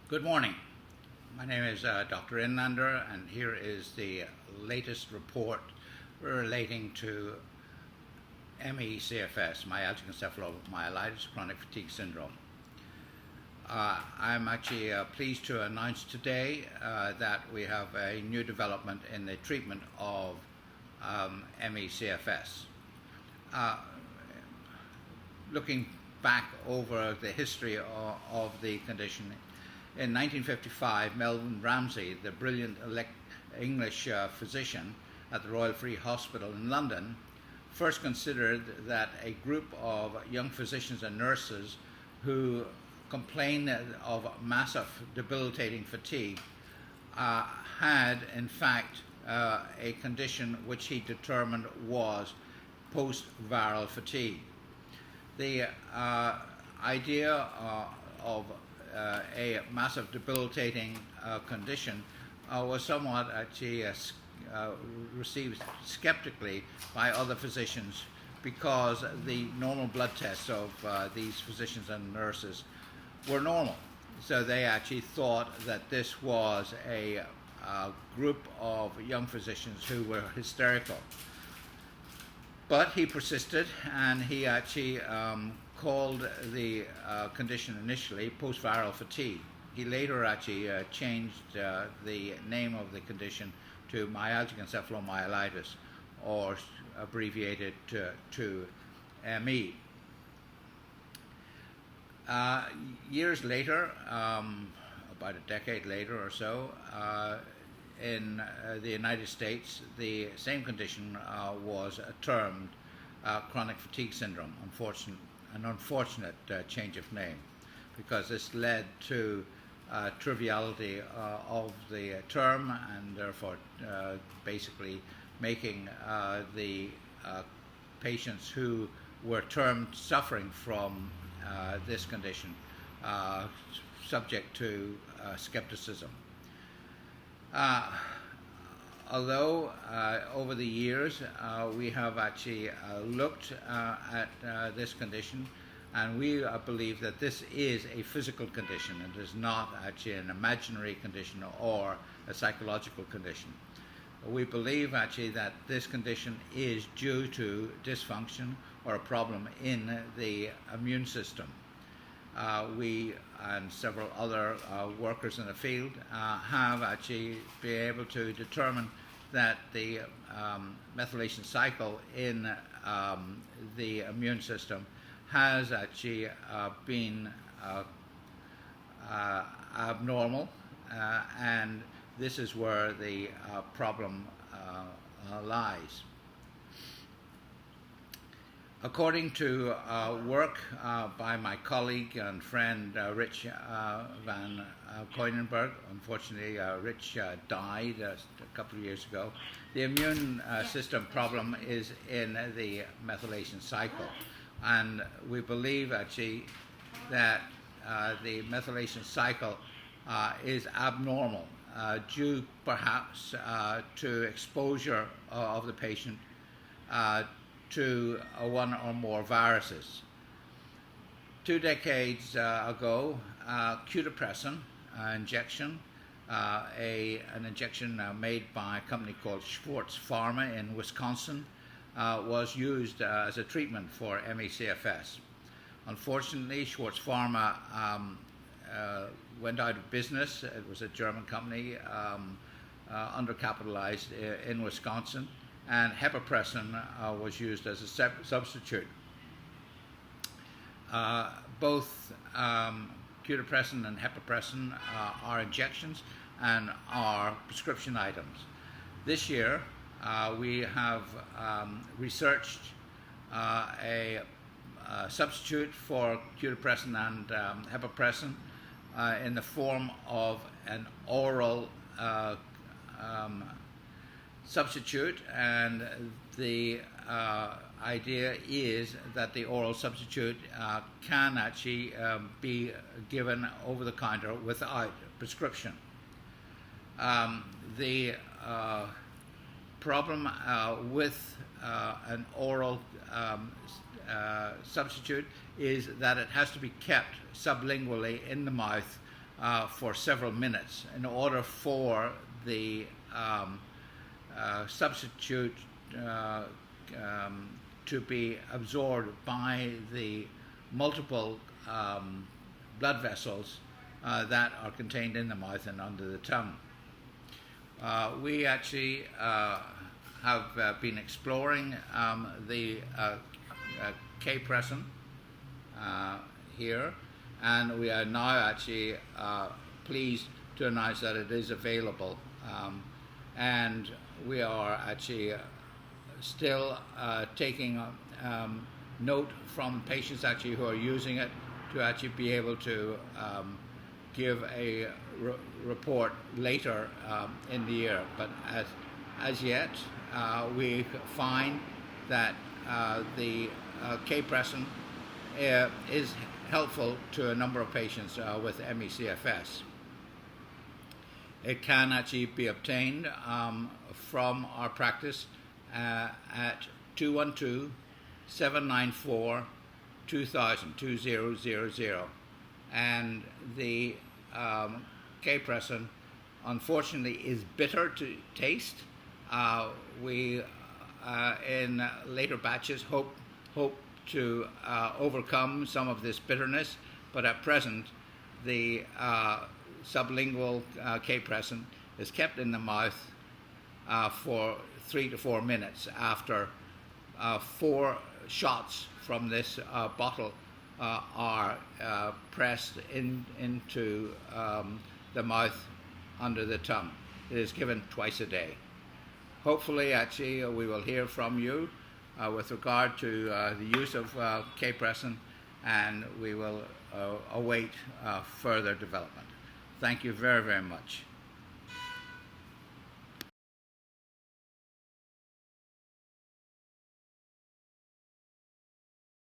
Good morning. My name is Dr. Enlander, and here is the latest report relating to ME/CFS, myalgic encephalomyelitis chronic fatigue syndrome. I'm actually pleased to announce today that we have a new development in the treatment of ME/CFS. Looking back over the history of the condition, in 1955, Melvin Ramsey, the brilliant English physician at the Royal Free Hospital in London, first considered that a group of young physicians and nurses who complained of massive debilitating fatigue had in fact a condition which he determined was post-viral fatigue. The idea of a massive debilitating condition was somewhat actually received skeptically by other physicians, because the normal blood tests of these physicians and nurses were normal. So they actually thought that this was a group of young physicians who were hysterical. But he persisted, and he actually called the condition initially post-viral fatigue. He later actually changed the name of the condition to myalgic encephalomyelitis, or abbreviated to ME. Years later, about a decade later or so, in the United States, the same condition was termed chronic fatigue syndrome. An unfortunate change of name, because this led to triviality of the term, and therefore basically making the patients who were termed suffering from this condition subject to skepticism. Although over the years we have actually looked at this condition, and we believe that this is a physical condition and is not actually an imaginary condition or a psychological condition. We believe actually that this condition is due to dysfunction or a problem in the immune system. We and several other workers in the field have actually been able to determine that the methylation cycle in the immune system has actually been abnormal, and this is where the problem lies. According to work by my colleague and friend Rich van Koinenberg, unfortunately Rich died a couple of years ago, the immune system problem is in the methylation cycle. And we believe actually that the methylation cycle is abnormal, due perhaps to exposure of the patient to one or more viruses. 2 decades ago, kpressin injection, an injection made by a company called Schwartz Pharma in Wisconsin, was used as a treatment for ME/CFS. Unfortunately, Schwartz Pharma went out of business. It was a German company, undercapitalized in Wisconsin, and kpressin was used as a substitute. Both kpressin and kpressin are injections and are prescription items. This year, we have researched a substitute for kpressin and kpressin in the form of an oral substitute, and the idea is that the oral substitute can actually be given over the counter without prescription. The problem with an oral substitute is that it has to be kept sublingually in the mouth for several minutes in order for the substitute to be absorbed by the multiple blood vessels that are contained in the mouth and under the tongue. We actually have been exploring the kpressin here, and we are now actually pleased to announce that it is available, and we are actually still taking note from patients actually who are using it to actually be able to give a report later in the year. But as yet, we find that the kpressin is helpful to a number of patients with ME/CFS. It can actually be obtained from our practice at 212-794-2000, and the kpressin unfortunately is bitter to taste. We in later batches hope to overcome some of this bitterness, but at present the sublingual kpressin is kept in the mouth for 3 to 4 minutes after 4 shots from this bottle are pressed into the mouth under the tongue. It is given twice a day. Hopefully, actually, we will hear from you with regard to the use of kpressin, and we will await further development. Thank you very, very much.